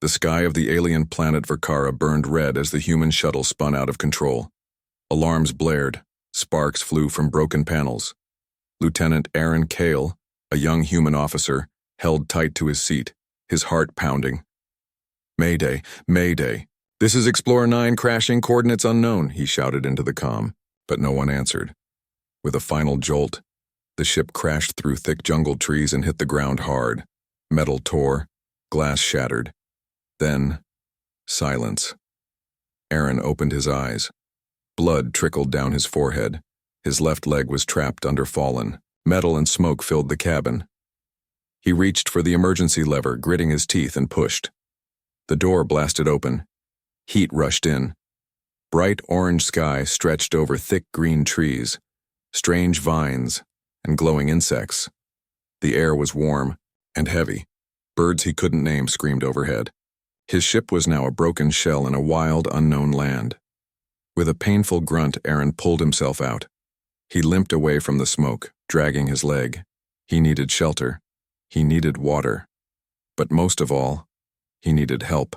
The sky of the alien planet Verkara burned red as the human shuttle spun out of control. Alarms blared. Sparks flew from broken panels. Lieutenant Aaron Kale, a young human officer, held tight to his seat, his heart pounding. "Mayday, Mayday. This is Explorer 9 crashing, coordinates unknown," he shouted into the comm, but no one answered. With a final jolt, the ship crashed through thick jungle trees and hit the ground hard. Metal tore, glass shattered. Then, silence. Aaron opened his eyes. Blood trickled down his forehead. His left leg was trapped under fallen. Metal and smoke filled the cabin. He reached for the emergency lever, gritting his teeth, and pushed. The door blasted open. Heat rushed in. Bright orange sky stretched over thick green trees, strange vines, and glowing insects. The air was warm and heavy. Birds he couldn't name screamed overhead. His ship was now a broken shell in a wild, unknown land. With a painful grunt, Aaron pulled himself out. He limped away from the smoke, dragging his leg. He needed shelter. He needed water. But most of all, he needed help.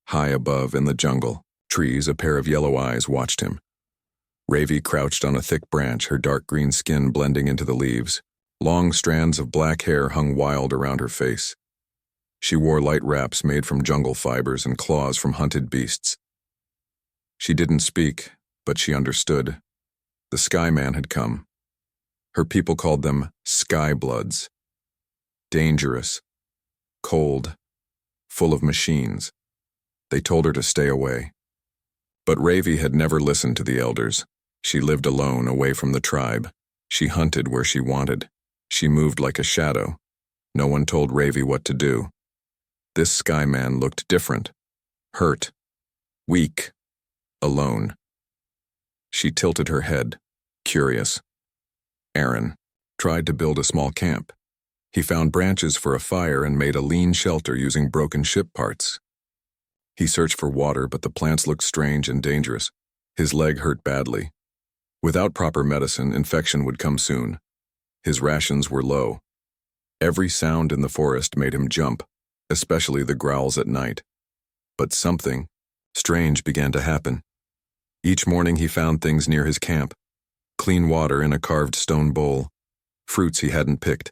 High above in the jungle, trees, a pair of yellow eyes watched him. Ravi crouched on a thick branch, her dark green skin blending into the leaves. Long strands of black hair hung wild around her face. She wore light wraps made from jungle fibers and claws from hunted beasts. She didn't speak, but she understood. The Sky Man had come. Her people called them Sky Bloods. Dangerous, cold, full of machines. They told her to stay away. But Ravi had never listened to the elders. She lived alone, away from the tribe. She hunted where she wanted. She moved like a shadow. No one told Ravi what to do. This Sky Man looked different. Hurt. Weak. Alone. She tilted her head, curious. Aaron tried to build a small camp. He found branches for a fire and made a lean shelter using broken ship parts. He searched for water, but the plants looked strange and dangerous. His leg hurt badly. Without proper medicine, infection would come soon. His rations were low. Every sound in the forest made him jump, especially the growls at night. But something strange began to happen. Each morning he found things near his camp. Clean water in a carved stone bowl. Fruits he hadn't picked.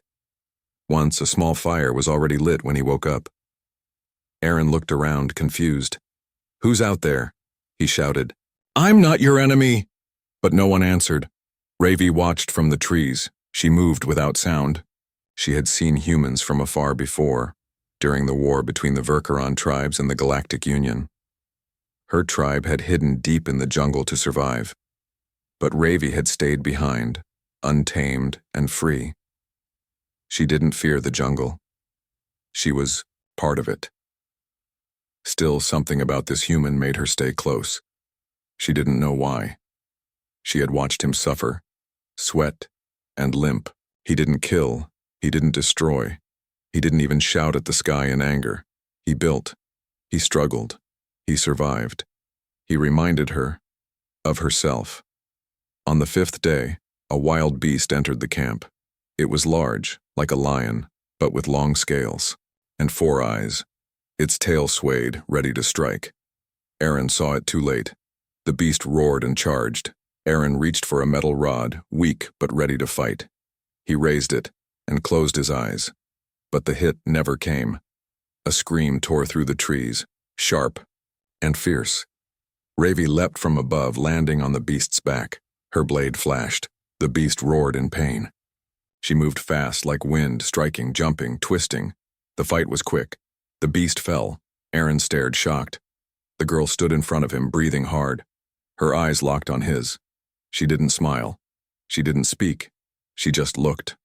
Once a small fire was already lit when he woke up. Aaron looked around, confused. "Who's out there?" he shouted. "I'm not your enemy!" But no one answered. Ravi watched from the trees. She moved without sound. She had seen humans from afar before, during the war between the Verkaran tribes and the Galactic Union. Her tribe had hidden deep in the jungle to survive. But Ravi had stayed behind, untamed and free. She didn't fear the jungle. She was part of it. Still, something about this human made her stay close. She didn't know why. She had watched him suffer, sweat, and limp. He didn't kill. He didn't destroy. He didn't even shout at the sky in anger. He built. He struggled. He survived. He reminded her of herself. On the 5th day, a wild beast entered the camp. It was large, like a lion, but with long scales, and 4 eyes. Its tail swayed, ready to strike. Aaron saw it too late. The beast roared and charged. Aaron reached for a metal rod, weak but ready to fight. He raised it and closed his eyes. But the hit never came. A scream tore through the trees, sharp and fierce. Ravi leapt from above, landing on the beast's back. Her blade flashed. The beast roared in pain. She moved fast, like wind, striking, jumping, twisting. The fight was quick. The beast fell. Aaron stared, shocked. The girl stood in front of him, breathing hard. Her eyes locked on his. She didn't smile. She didn't speak. She just looked.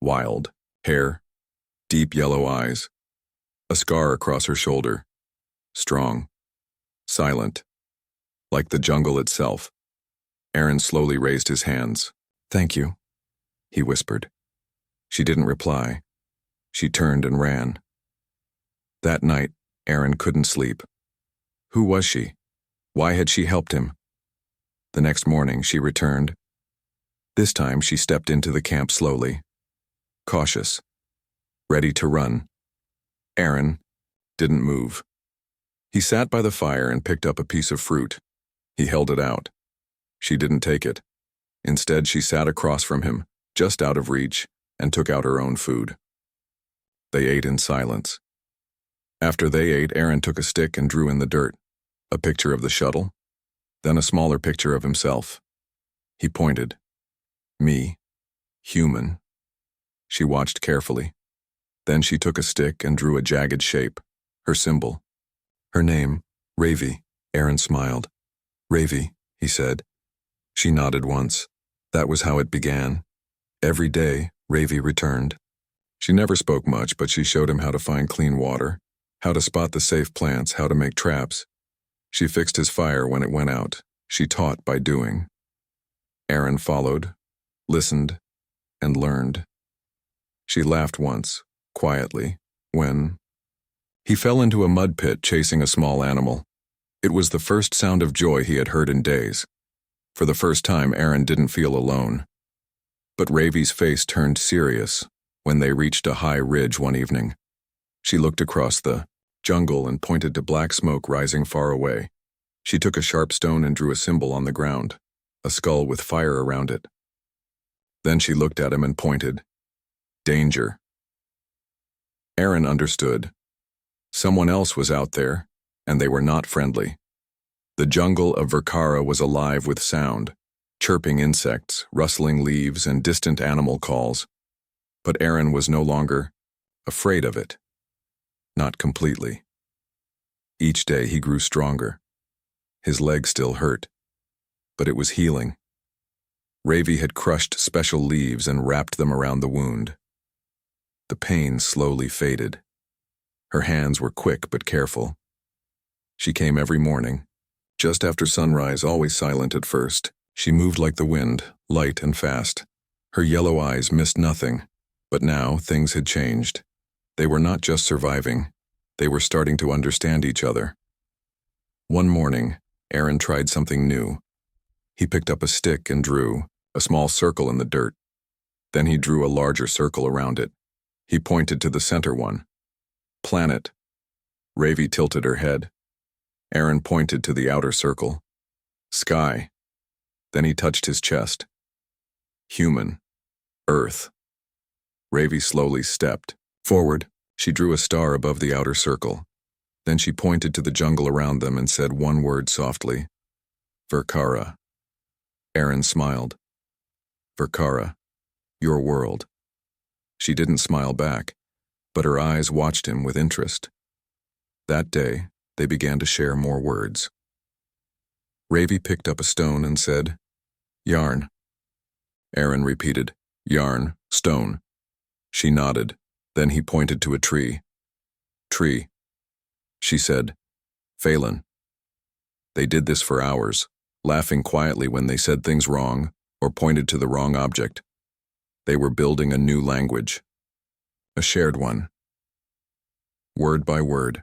Wild. Hair. Deep yellow eyes. A scar across her shoulder. Strong. Silent. Like the jungle itself. Aaron slowly raised his hands. "Thank you," he whispered. She didn't reply. She turned and ran. That night, Aaron couldn't sleep. Who was she? Why had she helped him? The next morning, she returned. This time, she stepped into the camp slowly. Cautious. Ready to run. Aaron, didn't move. He sat by the fire and picked up a piece of fruit. He held it out. She didn't take it. Instead, she sat across from him, just out of reach, and took out her own food. They ate in silence. After they ate, Aaron took a stick and drew in the dirt a picture of the shuttle, then a smaller picture of himself. He pointed. Me. Human. She watched carefully. Then she took a stick and drew a jagged shape, her symbol. Her name, Ravi. Aaron smiled. Ravi, he said. She nodded once. That was how it began. Every day, Ravi returned. She never spoke much, but she showed him how to find clean water, how to spot the safe plants, how to make traps. She fixed his fire when it went out. She taught by doing. Aaron followed, listened, and learned. She laughed once, quietly, when he fell into a mud pit chasing a small animal. It was the first sound of joy he had heard in days. For the first time, Aaron didn't feel alone. But Ravi's face turned serious when they reached a high ridge one evening. She looked across the jungle and pointed to black smoke rising far away. She took a sharp stone and drew a symbol on the ground, a skull with fire around it. Then she looked at him and pointed. Danger. Aaron understood. Someone else was out there, and they were not friendly. The jungle of Verkara was alive with sound, chirping insects, rustling leaves, and distant animal calls. But Aaron was no longer afraid of it. Not completely. Each day he grew stronger. His leg still hurt, but it was healing. Ravi had crushed special leaves and wrapped them around the wound. The pain slowly faded. Her hands were quick but careful. She came every morning, just after sunrise, always silent at first. She moved like the wind, light and fast. Her yellow eyes missed nothing, but now things had changed. They were not just surviving, they were starting to understand each other. One morning, Aaron tried something new. He picked up a stick and drew a small circle in the dirt. Then he drew a larger circle around it. He pointed to the center one. Planet. Ravi tilted her head. Aaron pointed to the outer circle. Sky. Then he touched his chest. Human. Earth. Ravi slowly stepped forward. She drew a star above the outer circle. Then she pointed to the jungle around them and said one word softly. Verkara. Aaron smiled. Verkara. Your world. She didn't smile back, but her eyes watched him with interest. That day, they began to share more words. Ravi picked up a stone and said, Yarn. Aaron repeated, Yarn, stone. She nodded. Then he pointed to a tree. Tree. She said, Phelan. They did this for hours, laughing quietly when they said things wrong or pointed to the wrong object. They were building a new language. A shared one. Word by word.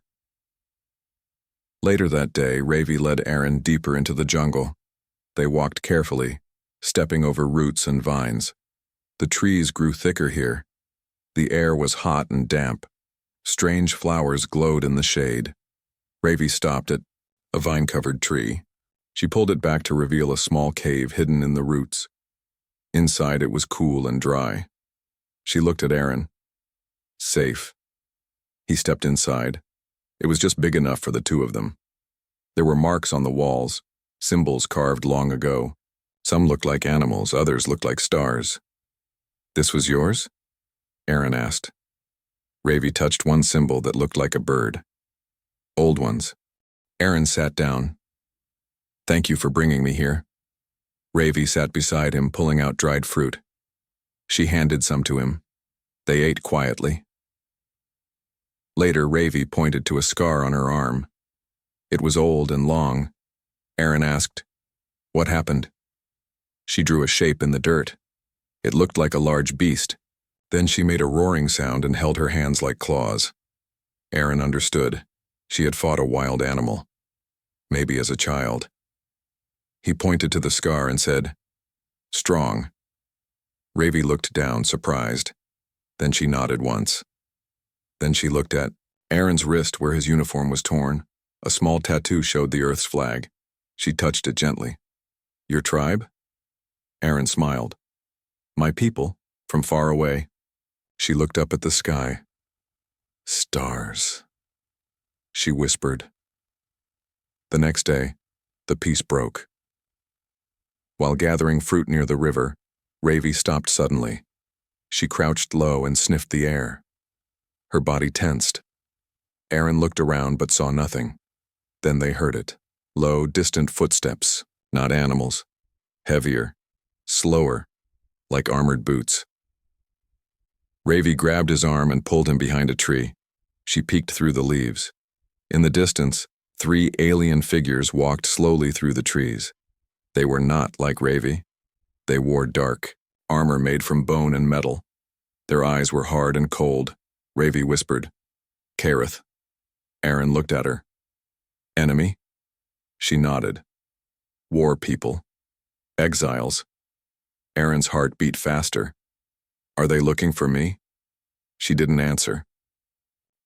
Later that day, Ravi led Aaron deeper into the jungle. They walked carefully, stepping over roots and vines. The trees grew thicker here. The air was hot and damp. Strange flowers glowed in the shade. Ravi stopped at a vine-covered tree. She pulled it back to reveal a small cave hidden in the roots. Inside it was cool and dry. She looked at Aaron. Safe. He stepped inside. It was just big enough for the two of them. There were marks on the walls, symbols carved long ago. Some looked like animals, others looked like stars. This was yours? Aaron asked. Ravi touched one symbol that looked like a bird. Old ones. Aaron sat down. Thank you for bringing me here. Ravi sat beside him, pulling out dried fruit. She handed some to him. They ate quietly. Later, Ravi pointed to a scar on her arm. It was old and long. Aaron asked, What happened? She drew a shape in the dirt. It looked like a large beast. Then she made a roaring sound and held her hands like claws. Aaron understood. She had fought a wild animal. Maybe as a child. He pointed to the scar and said, Strong. Ravi looked down, surprised. Then she nodded once. Then she looked at Aaron's wrist, where his uniform was torn, a small tattoo showed the Earth's flag. She touched it gently. Your tribe? Aaron smiled. My people, from far away. She looked up at the sky. Stars, she whispered. The next day, the peace broke. While gathering fruit near the river, Ravi stopped suddenly. She crouched low and sniffed the air. Her body tensed. Aaron looked around but saw nothing. Then they heard it. Low, distant footsteps, not animals. Heavier, slower, like armored boots. Ravi grabbed his arm and pulled him behind a tree. She peeked through the leaves. In the distance, 3 alien figures walked slowly through the trees. They were not like Ravi. They wore dark, armor made from bone and metal. Their eyes were hard and cold. Ravi whispered, Kareth. Aaron looked at her. Enemy? She nodded. War people. Exiles. Aaron's heart beat faster. Are they looking for me? She didn't answer.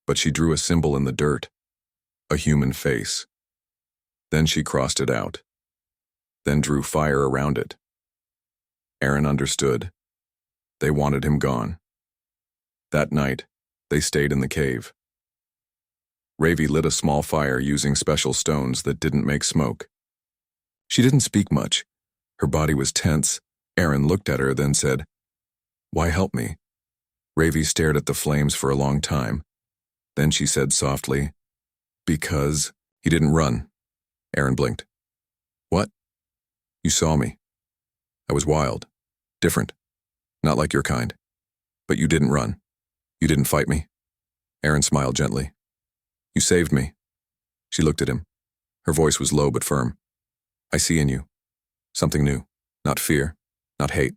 But she drew a symbol in the dirt. A human face. Then she crossed it out. Then drew fire around it. Aaron understood. They wanted him gone. That night, they stayed in the cave. Ravi lit a small fire using special stones that didn't make smoke. She didn't speak much. Her body was tense. Aaron looked at her, then said, Why help me? Ravi stared at the flames for a long time. Then she said softly, Because he didn't run. Aaron blinked. What? You saw me. I was wild. Different. Not like your kind. But you didn't run. You didn't fight me. Aaron smiled gently. You saved me. She looked at him. Her voice was low but firm. I see in you. Something new. Not fear. Not hate.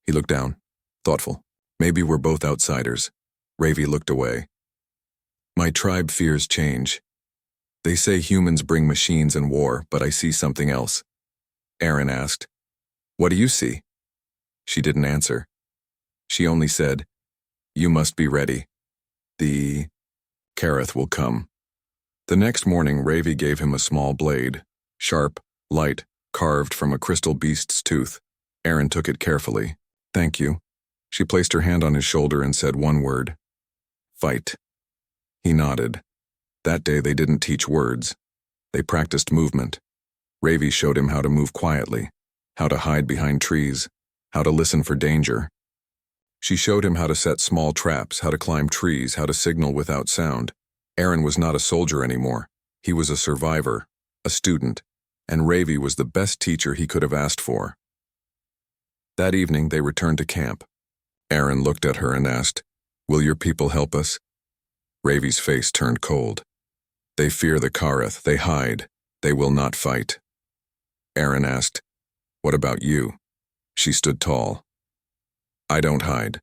He looked down. Thoughtful. Maybe we're both outsiders. Ravi looked away. My tribe fears change. They say humans bring machines and war, but I see something else. Aaron asked, What do you see? She didn't answer. She only said, You must be ready. The Kareth will come. The next morning, Ravi gave him a small blade, sharp, light, carved from a crystal beast's tooth. Aaron took it carefully. Thank you. She placed her hand on his shoulder and said one word. Fight. He nodded. That day they didn't teach words. They practiced movement. Ravi showed him how to move quietly, how to hide behind trees, how to listen for danger. She showed him how to set small traps, how to climb trees, how to signal without sound. Aaron was not a soldier anymore. He was a survivor, a student, and Ravi was the best teacher he could have asked for. That evening they returned to camp. Aaron looked at her and asked, Will your people help us? Ravi's face turned cold. They fear the Kareth. They hide. They will not fight. Aaron asked, What about you? She stood tall. I don't hide.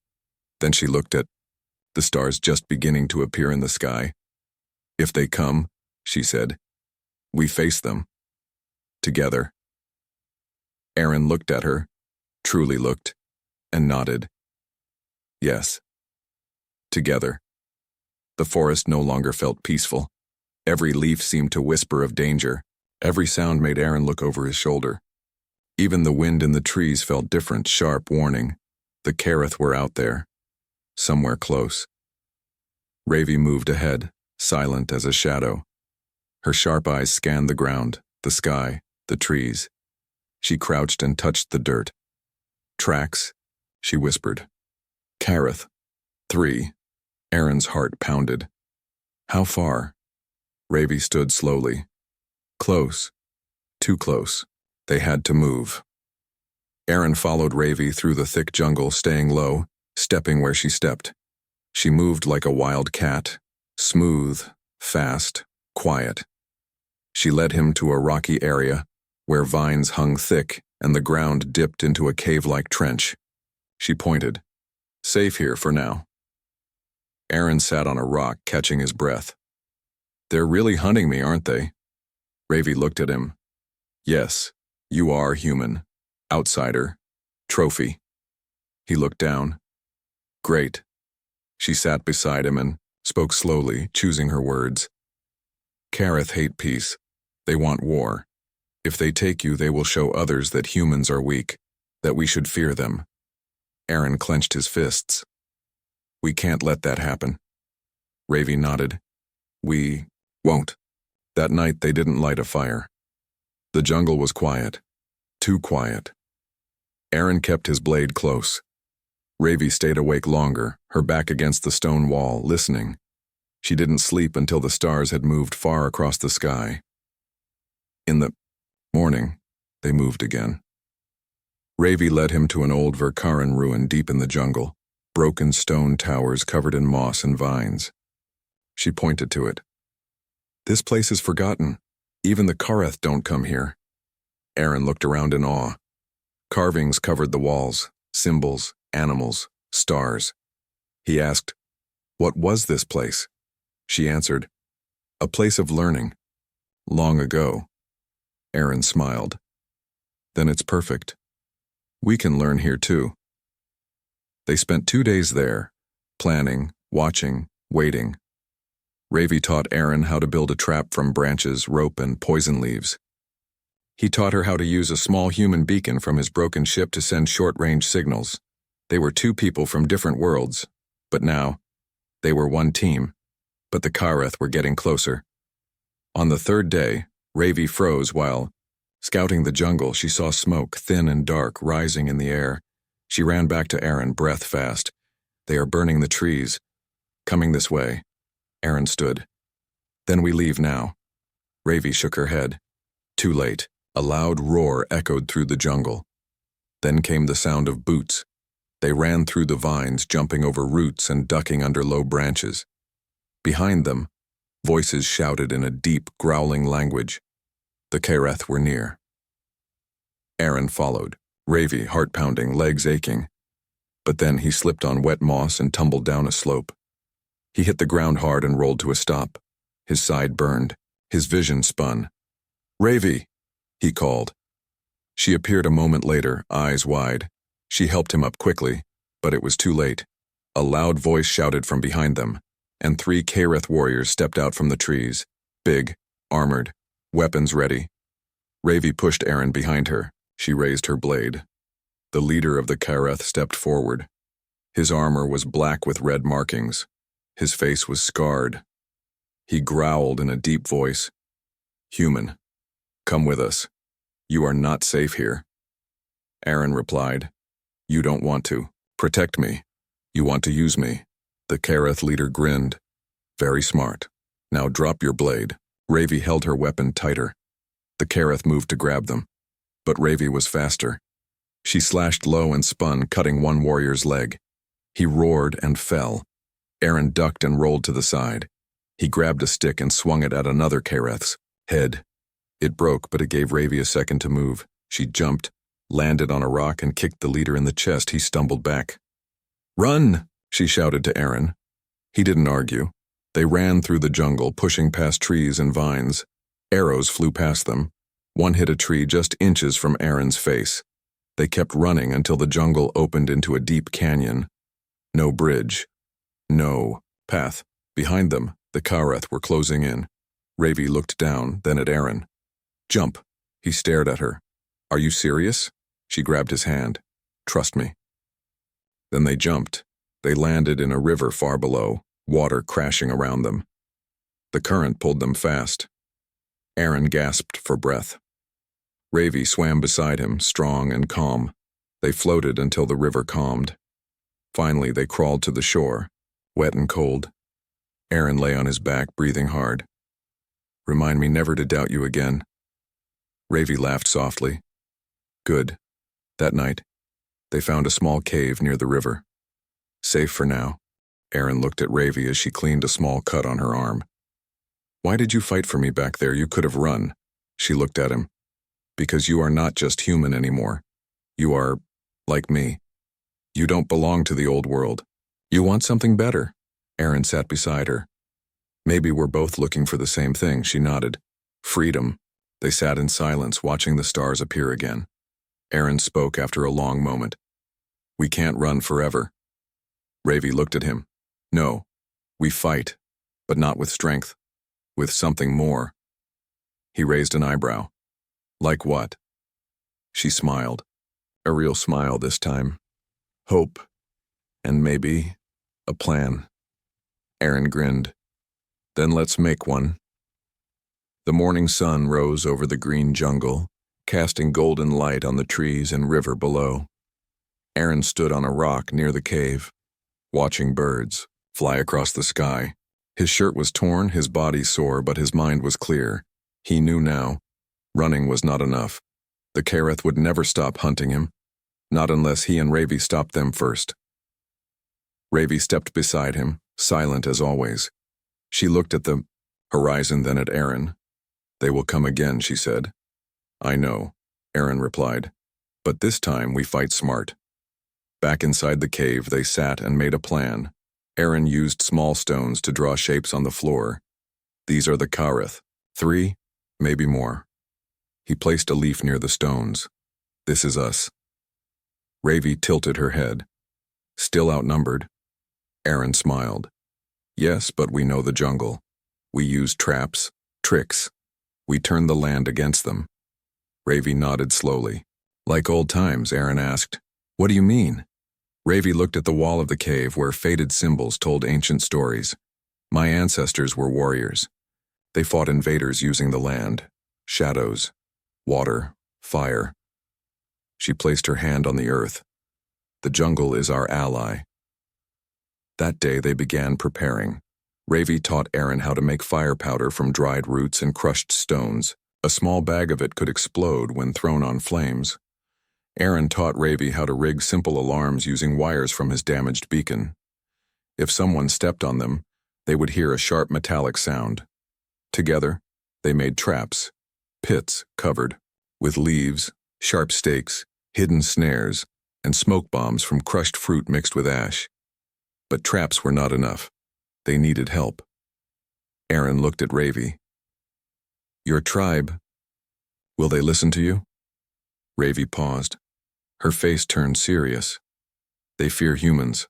Then she looked at the stars just beginning to appear in the sky. If they come, she said, we face them. Together. Aaron looked at her, truly looked, and nodded. Yes. Together. The forest no longer felt peaceful. Every leaf seemed to whisper of danger. Every sound made Aaron look over his shoulder. Even the wind in the trees felt different, sharp warning. The Kareth were out there, somewhere close. Ravi moved ahead, silent as a shadow. Her sharp eyes scanned the ground, the sky, the trees. She crouched and touched the dirt. Tracks, she whispered. Kareth. 3. Aaron's heart pounded. How far? Ravi stood slowly. Close. Too close. They had to move. Aaron followed Ravi through the thick jungle, staying low, stepping where she stepped. She moved like a wild cat, smooth, fast, quiet. She led him to a rocky area where vines hung thick and the ground dipped into a cave-like trench. She pointed. Safe here for now. Aaron sat on a rock, catching his breath. They're really hunting me, aren't they? Ravi looked at him. Yes, you are human. Outsider. Trophy. He looked down. Great. She sat beside him and spoke slowly, choosing her words. Kareth hate peace. They want war. If they take you, they will show others that humans are weak, that we should fear them. Aaron clenched his fists. We can't let that happen. Ravi nodded. We won't. That night they didn't light a fire. The jungle was quiet. Too quiet. Aaron kept his blade close. Ravi stayed awake longer, her back against the stone wall, listening. She didn't sleep until the stars had moved far across the sky. In the morning, they moved again. Ravi led him to an old Verkaran ruin deep in the jungle, broken stone towers covered in moss and vines. She pointed to it. This place is forgotten. Even the Kareth don't come here. Aaron looked around in awe. Carvings covered the walls, symbols, animals, stars. He asked, "What was this place?" She answered, "A place of learning. Long ago." Aaron smiled. "Then it's perfect. We can learn here too." They spent 2 days there, planning, watching, waiting. Ravi taught Aaron how to build a trap from branches, rope, and poison leaves. He taught her how to use a small human beacon from his broken ship to send short-range signals. They were two people from different worlds, but now, they were one team. But the Kareth were getting closer. On the third day, Ravi froze while, scouting the jungle, she saw smoke, thin and dark, rising in the air. She ran back to Aaron, breath fast. "They are burning the trees. Coming this way." Aaron stood. "Then we leave now." Ravi shook her head. Too late. A loud roar echoed through the jungle. Then came the sound of boots. They ran through the vines, jumping over roots and ducking under low branches. Behind them, voices shouted in a deep, growling language. The Kareth were near. Aaron followed, Ravi heart-pounding, legs aching. But then he slipped on wet moss and tumbled down a slope. He hit the ground hard and rolled to a stop. His side burned. His vision spun. "Ravi!" he called. She appeared a moment later, eyes wide. She helped him up quickly, but it was too late. A loud voice shouted from behind them, and 3 Kareth warriors stepped out from the trees, big, armored, weapons ready. Ravi pushed Aaron behind her. She raised her blade. The leader of the Kareth stepped forward. His armor was black with red markings. His face was scarred. He growled in a deep voice. "Human, come with us. You are not safe here." Aaron replied, "You don't want to. Protect me. You want to use me." The Kareth leader grinned. "Very smart. Now drop your blade." Ravi held her weapon tighter. The Kareth moved to grab them, but Ravi was faster. She slashed low and spun, cutting one warrior's leg. He roared and fell. Aaron ducked and rolled to the side. He grabbed a stick and swung it at another Kareth's head. It broke, but it gave Ravi a second to move. She jumped, landed on a rock, and kicked the leader in the chest. He stumbled back. "Run!" she shouted to Aaron. He didn't argue. They ran through the jungle, pushing past trees and vines. Arrows flew past them. One hit a tree just inches from Aaron's face. They kept running until the jungle opened into a deep canyon. No bridge. No path. Behind them, the Kareth were closing in. Ravi looked down, then at Aaron. "Jump." He stared at her. "Are you serious?" She grabbed his hand. "Trust me." Then they jumped. They landed in a river far below, water crashing around them. The current pulled them fast. Aaron gasped for breath. Ravi swam beside him, strong and calm. They floated until the river calmed. Finally, they crawled to the shore, wet and cold. Aaron lay on his back, breathing hard. "Remind me never to doubt you again." Ravi laughed softly. "Good." That night, they found a small cave near the river. Safe for now. Aaron looked at Ravi as she cleaned a small cut on her arm. "Why did you fight for me back there? You could have run." She looked at him. "Because you are not just human anymore. You are like me. You don't belong to the old world. You want something better." Aaron sat beside her. "Maybe we're both looking for the same thing," she nodded. "Freedom." They sat in silence, watching the stars appear again. Aaron spoke after a long moment. "We can't run forever." Ravi looked at him. "No, We fight, but not with strength, with something more. He raised an eyebrow. Like what? She smiled. A real smile this time. Hope. And maybe a plan. Aaron grinned. Then let's make one. The morning sun rose over the green jungle, casting golden light on the trees and river below. Aaron stood on a rock near the cave, watching birds fly across the sky. His shirt was torn, his body sore, but his mind was clear. He knew now. Running was not enough. The Kareth would never stop hunting him, not unless he and Ravi stopped them first. Ravi stepped beside him, silent as always. She looked at the horizon, then at Aaron. They will come again, she said. I know, Aaron replied. But this time we fight smart. Back inside the cave, they sat and made a plan. Aaron used small stones to draw shapes on the floor. These are the Kareth. 3, maybe more. He placed a leaf near the stones. This is us. Ravi tilted her head. Still outnumbered? Aaron smiled. Yes, but we know the jungle. We use traps, tricks. We turn the land against them. Ravi nodded slowly. Like old times, Aaron asked. What do you mean? Ravi looked at the wall of the cave where faded symbols told ancient stories. My ancestors were warriors. They fought invaders using the land, shadows, water, fire. She placed her hand on the earth. The jungle is our ally. That day they began preparing. Ravi taught Aaron how to make fire powder from dried roots and crushed stones. A small bag of it could explode when thrown on flames. Aaron taught Ravi how to rig simple alarms using wires from his damaged beacon. If someone stepped on them, they would hear a sharp metallic sound. Together, they made traps, pits covered with leaves, sharp stakes, hidden snares, and smoke bombs from crushed fruit mixed with ash. But traps were not enough. They needed help. Aaron looked at Ravi. Your tribe, will they listen to you? Ravi paused. Her face turned serious. They fear humans,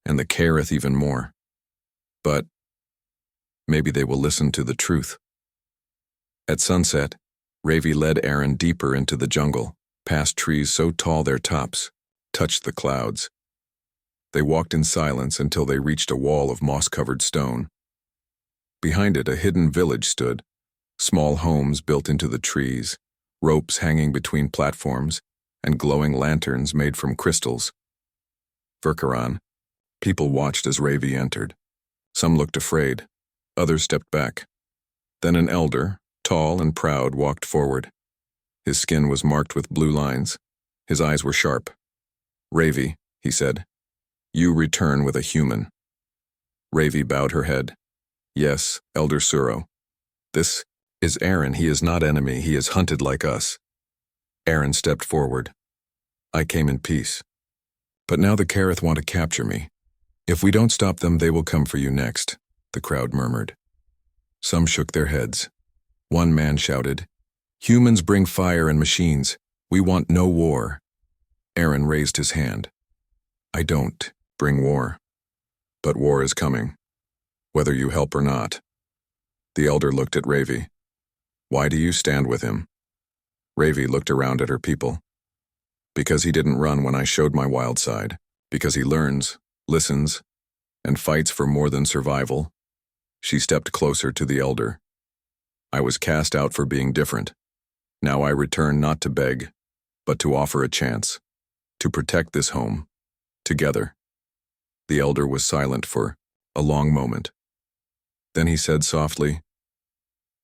and the Kareth even more. But maybe they will listen to the truth. At sunset, Ravi led Aaron deeper into the jungle, past trees so tall their tops touched the clouds. They walked in silence until they reached a wall of moss-covered stone. Behind it, a hidden village stood, small homes built into the trees, ropes hanging between platforms, and glowing lanterns made from crystals. Verkaran. People watched as Ravi entered. Some looked afraid, others stepped back. Then an elder, tall and proud, walked forward. His skin was marked with blue lines. His eyes were sharp. Ravi, he said, you return with a human. Ravi bowed her head. Yes, Elder Suro. This is Aaron. He is not enemy. He is hunted like us. Aaron stepped forward. I came in peace. But now the Kareth want to capture me. If we don't stop them, they will come for you next, the crowd murmured. Some shook their heads. One man shouted, Humans bring fire and machines. We want no war. Aaron raised his hand. I don't bring war. But war is coming, whether you help or not. The elder looked at Ravi. Why do you stand with him? Ravi looked around at her people. Because he didn't run when I showed my wild side. Because he learns, listens, and fights for more than survival. She stepped closer to the elder. I was cast out for being different. Now I return not to beg, but to offer a chance. To protect this home. Together. The elder was silent for a long moment. Then he said softly,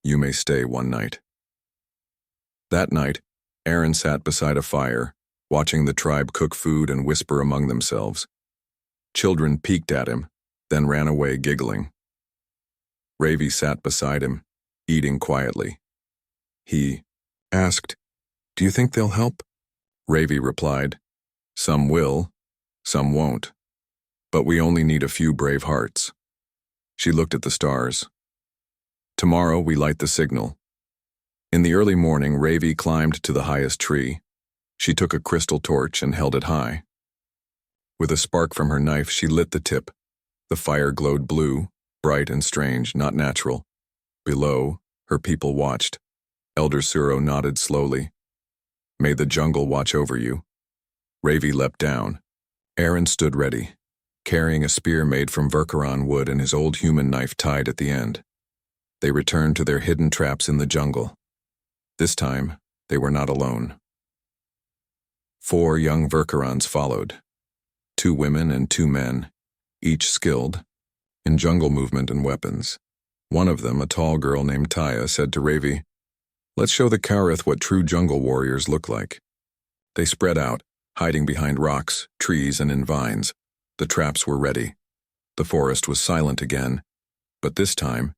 You may stay one night. That night, Aaron sat beside a fire, watching the tribe cook food and whisper among themselves. Children peeked at him, then ran away giggling. Ravi sat beside him, eating quietly. He asked, Do you think they'll help? Ravi replied, Some will, some won't. But we only need a few brave hearts. She looked at the stars. Tomorrow we light the signal. In the early morning, Ravi climbed to the highest tree. She took a crystal torch and held it high. With a spark from her knife, she lit the tip. The fire glowed blue, bright and strange, not natural. Below, her people watched. Elder Suro nodded slowly. May the jungle watch over you. Ravi leapt down. Aaron stood ready, carrying a spear made from Verkaran wood and his old human knife tied at the end. They returned to their hidden traps in the jungle. This time, they were not alone. 4 young Verkarans followed. 2 women and 2 men, each skilled in jungle movement and weapons. One of them, a tall girl named Taya, said to Ravi, "Let's show the Kareth what true jungle warriors look like." They spread out, hiding behind rocks, trees, and in vines. The traps were ready. The forest was silent again, but this time,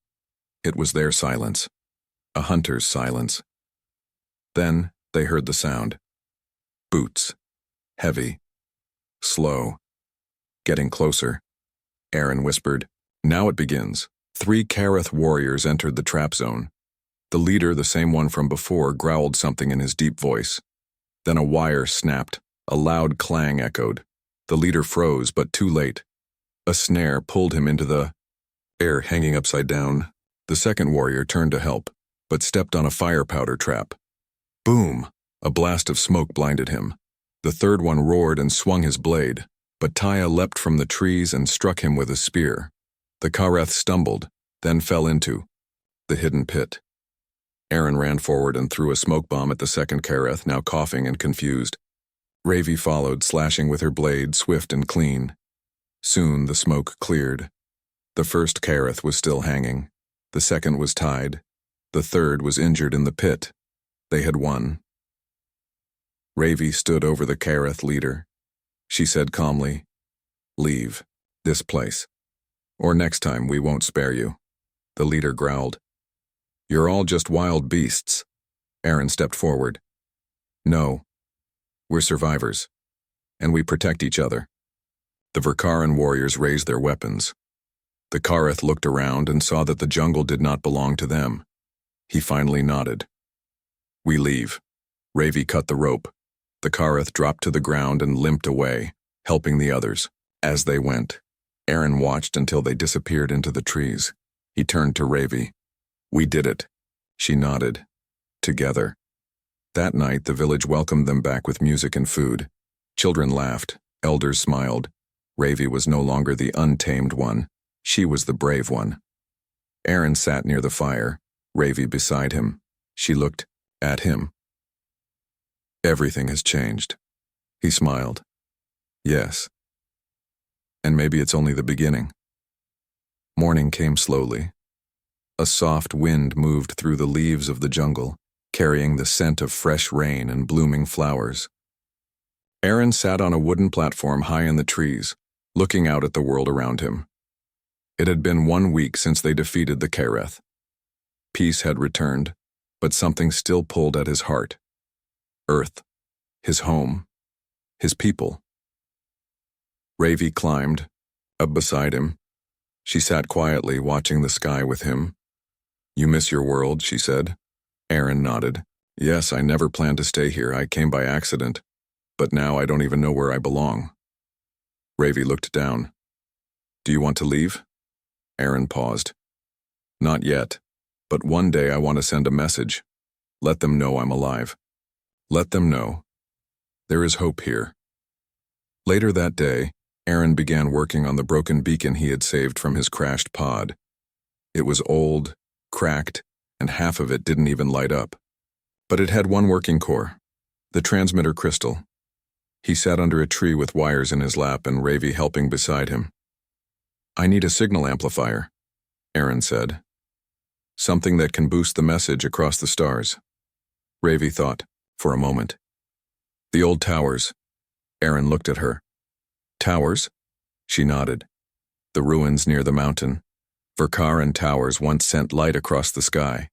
it was their silence, a hunter's silence. Then they heard the sound. Boots. Heavy. Slow. Getting closer. Aaron whispered, "Now it begins." 3 Kareth warriors entered the trap zone. The leader, the same one from before, growled something in his deep voice. Then a wire snapped. A loud clang echoed. The leader froze, but too late. A snare pulled him into the air, hanging upside down. The second warrior turned to help, but stepped on a fire powder trap. Boom! A blast of smoke blinded him. The third one roared and swung his blade, but Taya leapt from the trees and struck him with a spear. The Kareth stumbled, then fell into the hidden pit. Aaron ran forward and threw a smoke bomb at the second Kareth, now coughing and confused. Ravi followed, slashing with her blade, swift and clean. Soon the smoke cleared. The first Kareth was still hanging. The second was tied. The third was injured in the pit. They had won. Ravi stood over the Kareth leader. She said calmly, "Leave this place, or next time we won't spare you." The leader growled, "You're all just wild beasts." Aaron stepped forward. "No. We're survivors, and we protect each other." The Verkaran warriors raised their weapons. The Kareth looked around and saw that the jungle did not belong to them. He finally nodded. "We leave." Ravi cut the rope. The Kareth dropped to the ground and limped away, helping the others. As they went, Aaron watched until they disappeared into the trees. He turned to Ravi. "We did it." She nodded. Together. That night, the village welcomed them back with music and food. Children laughed. Elders smiled. Ravi was no longer the untamed one. She was the brave one. Aaron sat near the fire, Ravi beside him. She looked at him. "Everything has changed." He smiled. "Yes. And maybe it's only the beginning." Morning came slowly. A soft wind moved through the leaves of the jungle, carrying the scent of fresh rain and blooming flowers. Aaron sat on a wooden platform high in the trees, looking out at the world around him. It had been 1 week since they defeated the Kareth. Peace had returned, but something still pulled at his heart. Earth, his home, his people. Ravi climbed, up beside him. She sat quietly, watching the sky with him. "You miss your world," she said. Aaron nodded. "Yes, I never planned to stay here. I came by accident. But now I don't even know where I belong." Ravi looked down. "Do you want to leave?" Aaron paused. "Not yet, but one day I want to send a message. Let them know I'm alive. Let them know. There is hope here." Later that day, Aaron began working on the broken beacon he had saved from his crashed pod. It was old, cracked, and half of it didn't even light up. But it had one working core, the transmitter crystal. He sat under a tree with wires in his lap and Ravi helping beside him. "I need a signal amplifier," Aaron said. "Something that can boost the message across the stars." Ravi thought, for a moment. "The old towers." Aaron looked at her. "Towers?" She nodded. "The ruins near the mountain. Verkaran towers once sent light across the sky.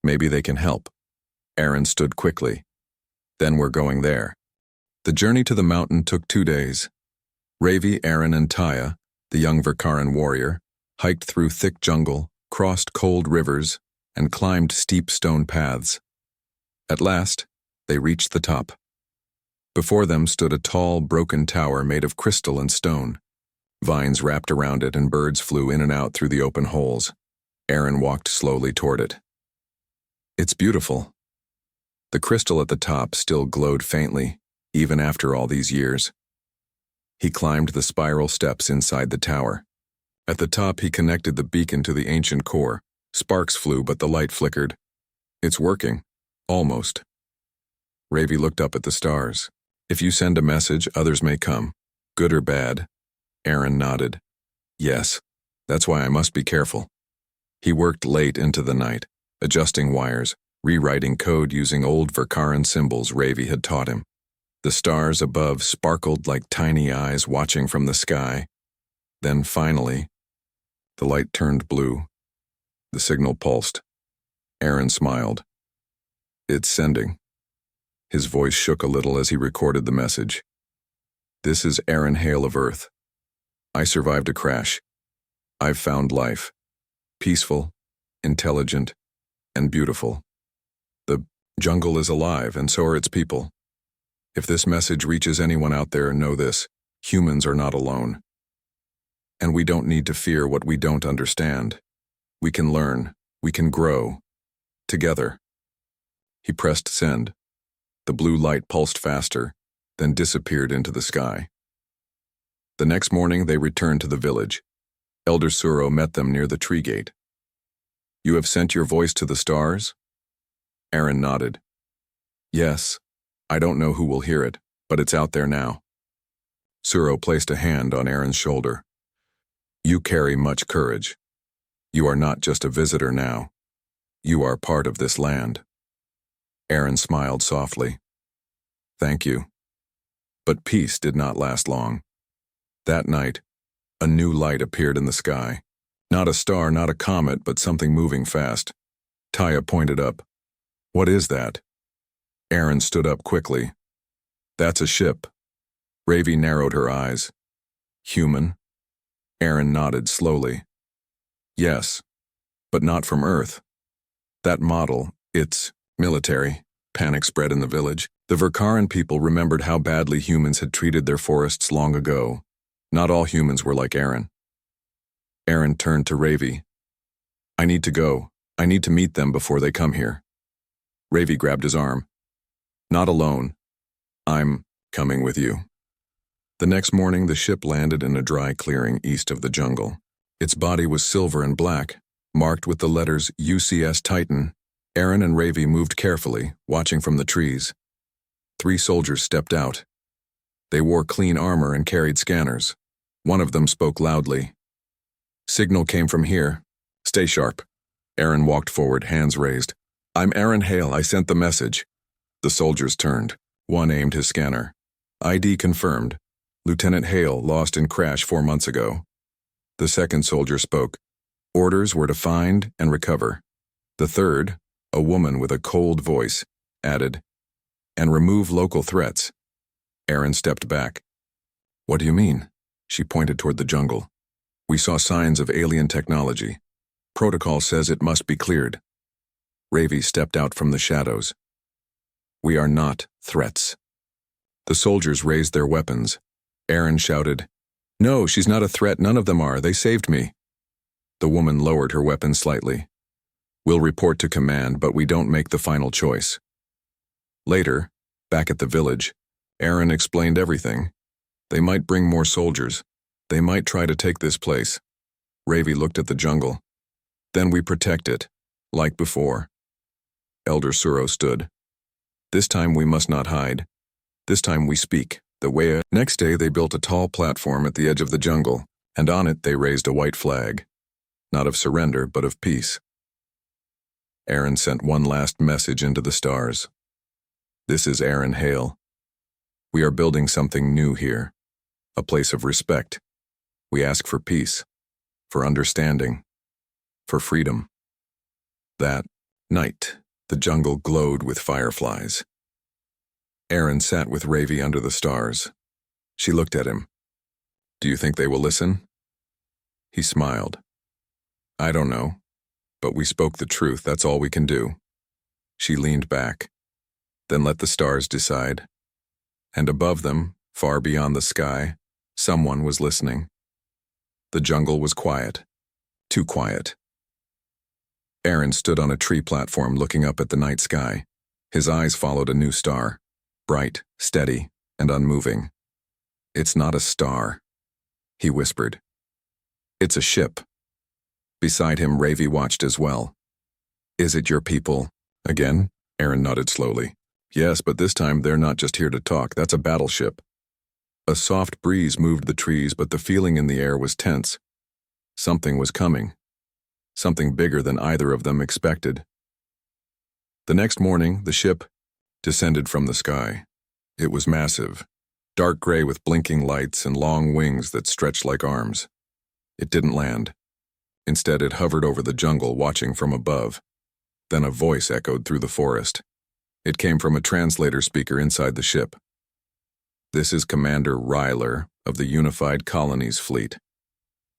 Maybe they can help." Aaron stood quickly. "Then we're going there." The journey to the mountain took 2 days. Ravi, Aaron, and Taya, the young Verkaran warrior, hiked through thick jungle, crossed cold rivers, and climbed steep stone paths. At last, they reached the top. Before them stood a tall, broken tower made of crystal and stone. Vines wrapped around it and birds flew in and out through the open holes. Aaron walked slowly toward it. It's beautiful. The crystal at the top still glowed faintly, even after all these years. He climbed the spiral steps inside the tower. At the top, he connected the beacon to the ancient core. Sparks flew, but the light flickered. It's working. Almost. Ravi looked up at the stars. If you send a message, others may come. Good or bad. Aaron nodded. Yes. That's why I must be careful. He worked late into the night, adjusting wires, rewriting code using old Verkaran symbols Ravi had taught him. The stars above sparkled like tiny eyes watching from the sky. Then finally, the light turned blue. The signal pulsed. Aaron smiled. It's sending. His voice shook a little as he recorded the message. This is Aaron Hale of Earth. I survived a crash. I've found life. Peaceful, intelligent, and beautiful. The jungle is alive, and so are its people. If this message reaches anyone out there, know this: humans are not alone. And we don't need to fear what we don't understand. We can learn. We can grow. Together. He pressed send. The blue light pulsed faster, then disappeared into the sky. The next morning, they returned to the village. Elder Suro met them near the tree gate. You have sent your voice to the stars? Aaron nodded. Yes. I don't know who will hear it, but it's out there now. Suro placed a hand on Aaron's shoulder. You carry much courage. You are not just a visitor now. You are part of this land. Aaron smiled softly. Thank you. But peace did not last long. That night, a new light appeared in the sky. Not a star, not a comet, but something moving fast. Taya pointed up. What is that? Aaron stood up quickly. That's a ship. Ravi narrowed her eyes. Human? Aaron nodded slowly. Yes, but not from Earth. That model, it's military. Panic spread in the village. The Verkaran people remembered how badly humans had treated their forests long ago. Not all humans were like Aaron. Aaron turned to Ravi. I need to go. I need to meet them before they come here. Ravi grabbed his arm. Not alone. I'm coming with you. The next morning, the ship landed in a dry clearing east of the jungle. Its body was silver and black, marked with the letters UCS Titan. Aaron and Ravi moved carefully, watching from the trees. 3 soldiers stepped out. They wore clean armor and carried scanners. One of them spoke loudly. Signal came from here. Stay sharp. Aaron walked forward, hands raised. I'm Aaron Hale. I sent the message. The soldiers turned. One aimed his scanner. ID confirmed. Lieutenant Hale lost in crash 4 months ago. The second soldier spoke. Orders were to find and recover. The third, a woman with a cold voice, added, and remove local threats. Aaron stepped back. What do you mean? She pointed toward the jungle. We saw signs of alien technology. Protocol says it must be cleared. Ravi stepped out from the shadows. We are not threats. The soldiers raised their weapons. Aaron shouted, No, she's not a threat. None of them are. They saved me. The woman lowered her weapon slightly. We'll report to command, but we don't make the final choice. Later, back at the village, Aaron explained everything. They might bring more soldiers. They might try to take this place. Ravi looked at the jungle. Then we protect it, like before. Elder Suro stood. This time we must not hide. This time we speak. The way. Next day they built a tall platform at the edge of the jungle, and on it they raised a white flag. Not of surrender, but of peace. Aaron sent one last message into the stars. This is Aaron Hale. We are building something new here. A place of respect. We ask for peace, for understanding, for freedom. That night, the jungle glowed with fireflies. Aaron sat with Ravi under the stars. She looked at him. Do you think they will listen? He smiled. I don't know, but we spoke the truth. That's all we can do. She leaned back. Then let the stars decide. And above them, far beyond the sky, someone was listening. The jungle was quiet. Too quiet. Aaron stood on a tree platform looking up at the night sky. His eyes followed a new star. Bright, steady, and unmoving. "It's not a star," he whispered. "It's a ship." Beside him, Ravi watched as well. "Is it your people?" "Again?" Aaron nodded slowly. "Yes, but this time they're not just here to talk. That's a battleship." A soft breeze moved the trees, but the feeling in the air was tense. Something was coming. Something bigger than either of them expected. The next morning, the ship descended from the sky. It was massive, dark gray with blinking lights and long wings that stretched like arms. It didn't land. Instead, it hovered over the jungle, watching from above. Then a voice echoed through the forest. It came from a translator speaker inside the ship. "This is Commander Ryler of the Unified Colonies Fleet.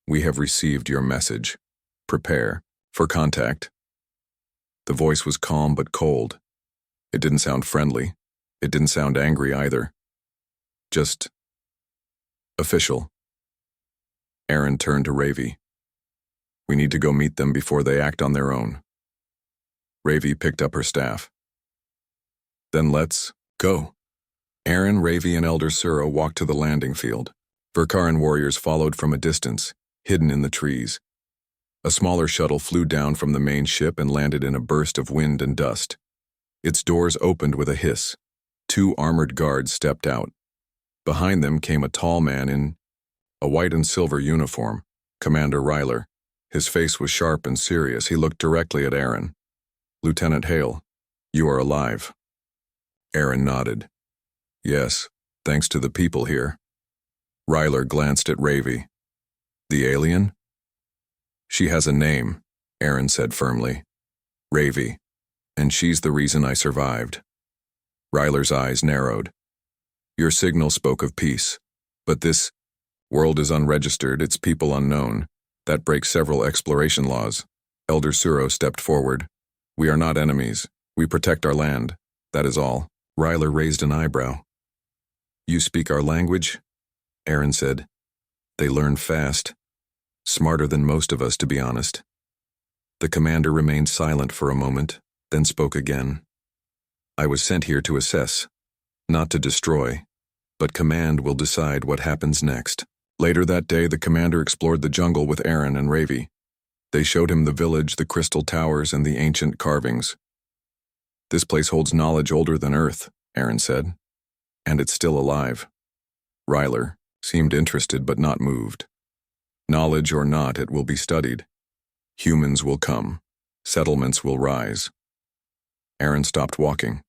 We have received your message. Prepare for contact." The voice was calm but cold. It didn't sound friendly. It didn't sound angry either. Just official. Aaron turned to Ravi. "We need to go meet them before they act on their own." Ravi picked up her staff. "Then let's go." Aaron, Ravi, and Elder Suro walked to the landing field. Verkaran warriors followed from a distance, hidden in the trees. A smaller shuttle flew down from the main ship and landed in a burst of wind and dust. Its doors opened with a hiss. 2 armored guards stepped out. Behind them came a tall man in a white and silver uniform, Commander Ryler. His face was sharp and serious. He looked directly at Aaron. "Lieutenant Hale, you are alive." Aaron nodded. "Yes, thanks to the people here." Ryler glanced at Ravi. "The alien?" "She has a name," Aaron said firmly. "Ravi. And she's the reason I survived." Ryler's eyes narrowed. "Your signal spoke of peace, but this world is unregistered, its people unknown. That breaks several exploration laws." Elder Suro stepped forward. "We are not enemies. We protect our land. That is all." Ryler raised an eyebrow. "You speak our language?" Aaron said. "They learn fast. Smarter than most of us, to be honest." The commander remained silent for a moment, then spoke again. "I was sent here to assess, not to destroy, but command will decide what happens next." Later that day, the commander explored the jungle with Aaron and Ravi. They showed him the village, the crystal towers, and the ancient carvings. "This place holds knowledge older than Earth," Aaron said. "And it's still alive." Ryler seemed interested but not moved. "Knowledge or not, it will be studied. Humans will come. Settlements will rise." Aaron stopped walking.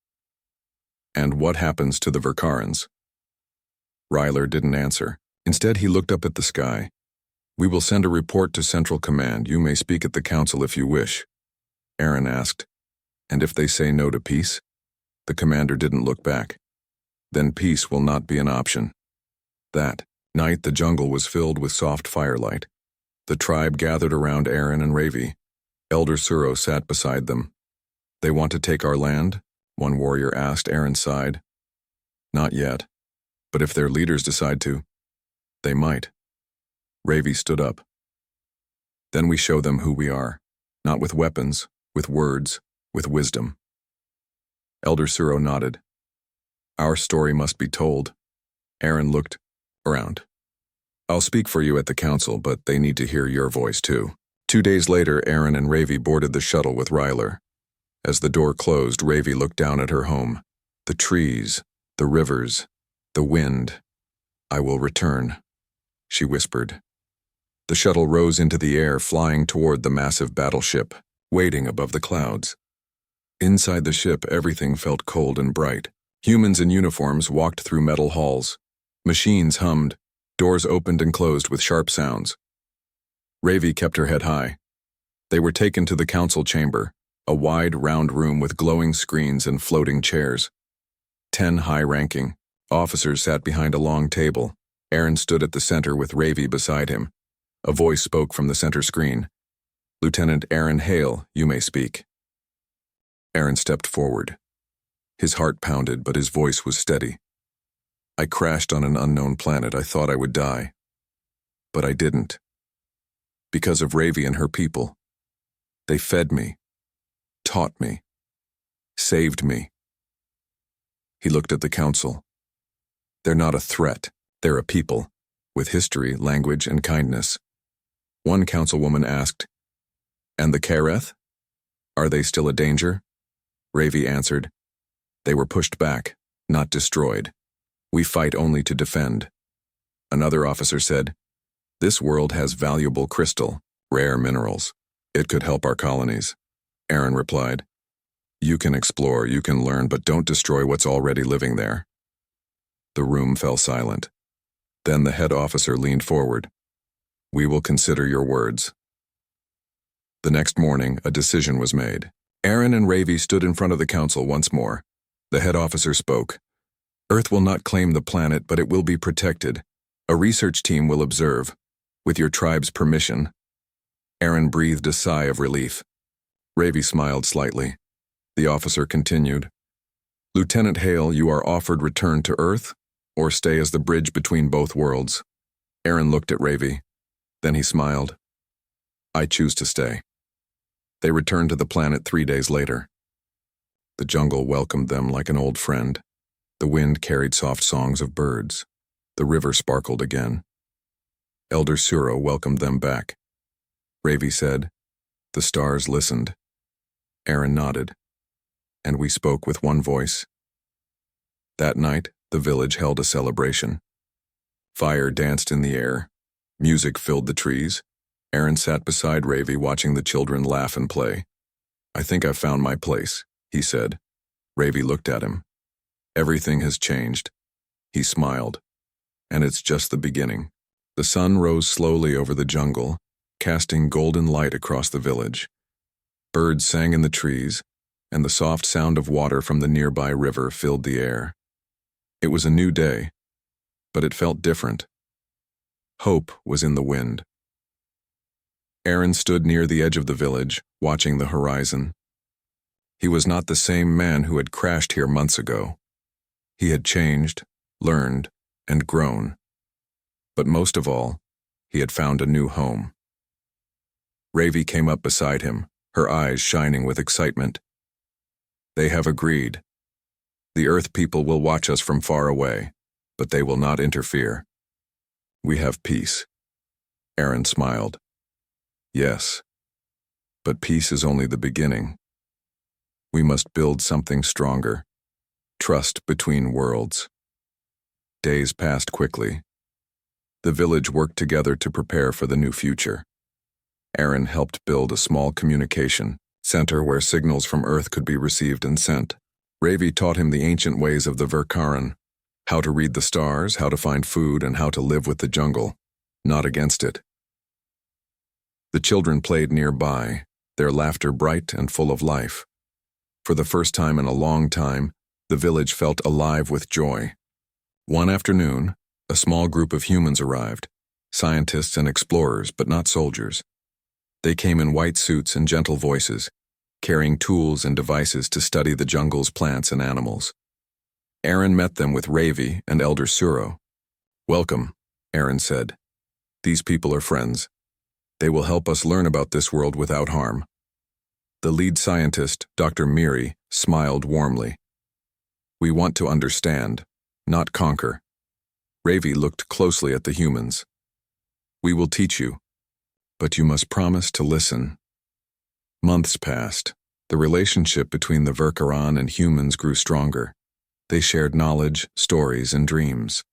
"And what happens to the Verkarans?" Ryler didn't answer. Instead, he looked up at the sky. "We will send a report to Central Command. You may speak at the council if you wish." Aaron asked, "And if they say no to peace?" The commander didn't look back. "Then peace will not be an option." That night, the jungle was filled with soft firelight. The tribe gathered around Aaron and Ravi. Elder Suro sat beside them. "They want to take our land?" one warrior asked. Aaron sighed. "Not yet. But if their leaders decide to, they might." Ravi stood up. "Then we show them who we are. Not with weapons, with words, with wisdom." Elder Suro nodded. "Our story must be told." Aaron looked around. "I'll speak for you at the council, but they need to hear your voice too." 2 days later, Aaron and Ravi boarded the shuttle with Ryler. As the door closed, Ravi looked down at her home. The trees, the rivers, the wind. "I will return," she whispered. The shuttle rose into the air, flying toward the massive battleship, waiting above the clouds. Inside the ship, everything felt cold and bright. Humans in uniforms walked through metal halls. Machines hummed. Doors opened and closed with sharp sounds. Ravi kept her head high. They were taken to the council chamber, a wide, round room with glowing screens and floating chairs. 10 high-ranking officers sat behind a long table. Aaron stood at the center with Ravi beside him. A voice spoke from the center screen. "Lieutenant Aaron Hale, you may speak." Aaron stepped forward. His heart pounded, but his voice was steady. "I crashed on an unknown planet. I thought I would die. But I didn't. Because of Ravi and her people. They fed me, taught me, saved me. He looked at the council. They're not a threat. They're a people, with history, language, and kindness. One councilwoman asked, "And the Kareth? Are they still a danger?" Ravi answered, "They were pushed back, not destroyed. We fight only to defend." Another officer said, "This world has valuable crystal, rare minerals. It could help our colonies." Aaron replied, "You can explore, you can learn, but don't destroy what's already living there." The room fell silent. Then the head officer leaned forward. "We will consider your words." The next morning, a decision was made. Aaron and Ravi stood in front of the council once more. The head officer spoke. "Earth will not claim the planet, but it will be protected. A research team will observe, with your tribe's permission." Aaron breathed a sigh of relief. Ravi smiled slightly. The officer continued, "Lieutenant Hale, you are offered return to Earth, or stay as the bridge between both worlds." Aaron looked at Ravi. Then he smiled. "I choose to stay." They returned to the planet 3 days later. The jungle welcomed them like an old friend. The wind carried soft songs of birds. The river sparkled again. Elder Suro welcomed them back. Ravi said, "The stars listened." Aaron nodded. "And we spoke with one voice." That night, the village held a celebration. Fire danced in the air. Music filled the trees. Aaron sat beside Ravi watching the children laugh and play. "I think I've found my place," he said. Ravi looked at him. "Everything has changed." He smiled. "And it's just the beginning." The sun rose slowly over the jungle, casting golden light across the village. Birds sang in the trees, and the soft sound of water from the nearby river filled the air. It was a new day, but it felt different. Hope was in the wind. Aaron stood near the edge of the village, watching the horizon. He was not the same man who had crashed here months ago. He had changed, learned, and grown. But most of all, he had found a new home. Ravi came up beside him, her eyes shining with excitement. "They have agreed. The Earth people will watch us from far away, but they will not interfere. We have peace." Aaron smiled. "Yes, but peace is only the beginning. We must build something stronger. Trust between worlds." Days passed quickly. The village worked together to prepare for the new future. Aaron helped build a small communication center where signals from Earth could be received and sent. Ravi taught him the ancient ways of the Verkaran, how to read the stars, how to find food, and how to live with the jungle, not against it. The children played nearby, their laughter bright and full of life. For the first time in a long time, the village felt alive with joy. One afternoon, a small group of humans arrived, scientists and explorers, but not soldiers. They came in white suits and gentle voices, carrying tools and devices to study the jungle's plants and animals. Aaron met them with Ravi and Elder Suro. "Welcome," Aaron said. "These people are friends. They will help us learn about this world without harm." The lead scientist, Dr. Miri, smiled warmly. "We want to understand, not conquer." Ravi looked closely at the humans. "We will teach you, but you must promise to listen." Months passed. The relationship between the Verkaran and humans grew stronger. They shared knowledge, stories, and dreams.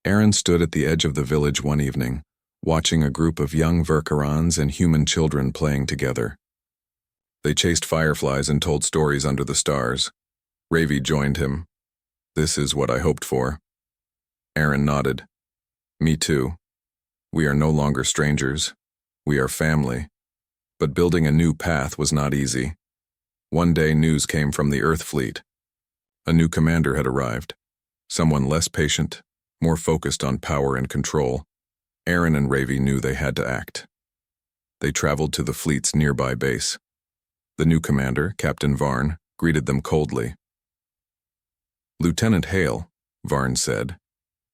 Aaron stood at the edge of the village one evening, watching a group of young Verkarans and human children playing together. They chased fireflies and told stories under the stars. Ravi joined him. "This is what I hoped for." Aaron nodded. "Me too. We are no longer strangers. We are family." But building a new path was not easy. One day news came from the Earth fleet. A new commander had arrived. Someone less patient, more focused on power and control. Aaron and Ravi knew they had to act. They traveled to the fleet's nearby base. The new commander, Captain Varn, greeted them coldly. "Lieutenant Hale," Varn said,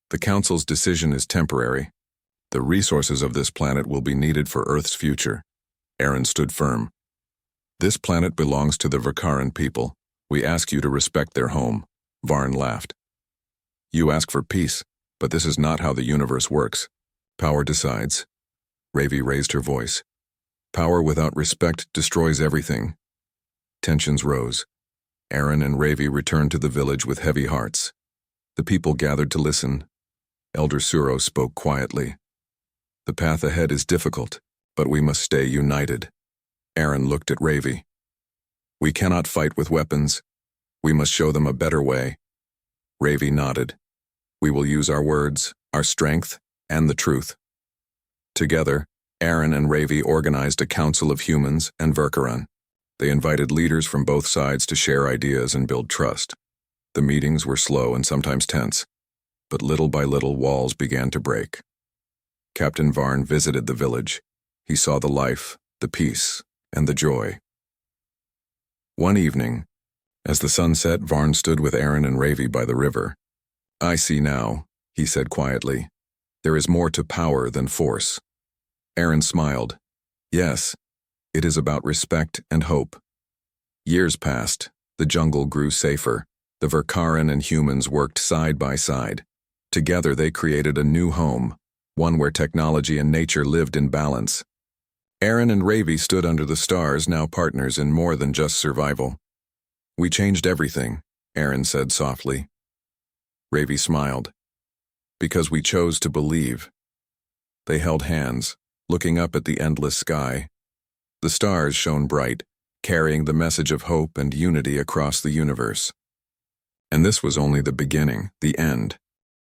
"the Council's decision is temporary. The resources of this planet will be needed for Earth's future. Aaron stood firm. This planet belongs to the Vakaran people. We ask you to respect their home. Varn laughed. You ask for peace, but this is not how the universe works. Power decides. Ravi raised her voice. Power without respect destroys everything. Tensions rose. Aaron and Ravi returned to the village with heavy hearts. The people gathered to listen. Elder Suro spoke quietly. The path ahead is difficult, but we must stay united. Aaron looked at Ravi. We cannot fight with weapons. We must show them a better way. Ravi nodded. We will use our words, our strength, and the truth. Together, Aaron and Ravi organized a council of humans and Verkaran. They invited leaders from both sides to share ideas and build trust. The meetings were slow and sometimes tense, but little by little walls began to break. Captain Varn visited the village. He saw the life, the peace, and the joy. One evening, as the sun set, Varn stood with Aaron and Ravi by the river. I see now, he said quietly. There is more to power than force. Aaron smiled. Yes, it is about respect and hope. Years passed. The jungle grew safer. The Verkaran and humans worked side by side. Together they created a new home, one where technology and nature lived in balance. Aaron and Ravi stood under the stars, now partners in more than just survival. We changed everything, Aaron said softly. Ravi smiled. Because we chose to believe. They held hands, looking up at the endless sky. The stars shone bright, carrying the message of hope and unity across the universe. And this was only the beginning, the end.